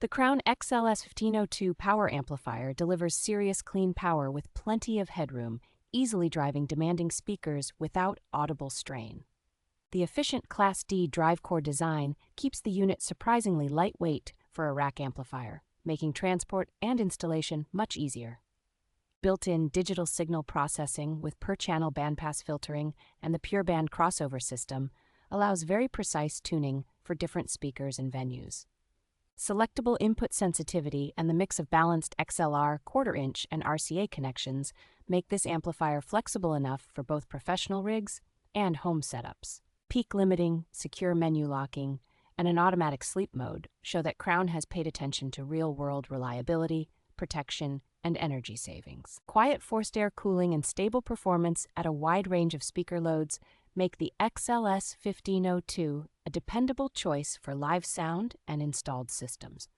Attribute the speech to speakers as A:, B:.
A: The Crown XLS1502 Power Amplifier delivers serious clean power with plenty of headroom, easily driving demanding speakers without audible strain. The efficient Class D DriveCore design keeps the unit surprisingly lightweight for a rack amplifier, making transport and installation much easier. Built-in digital signal processing with per-channel bandpass filtering and the PureBand crossover system allows very precise tuning for different speakers and venues. Selectable input sensitivity and the mix of balanced XLR, quarter-inch, and RCA connections make this amplifier flexible enough for both professional rigs and home setups. Peak limiting, secure menu locking, and an automatic sleep mode show that Crown has paid attention to real-world reliability, protection, and energy savings. Quiet forced air cooling and stable performance at a wide range of speaker loads make the XLS1502 a dependable choice for live sound and installed systems.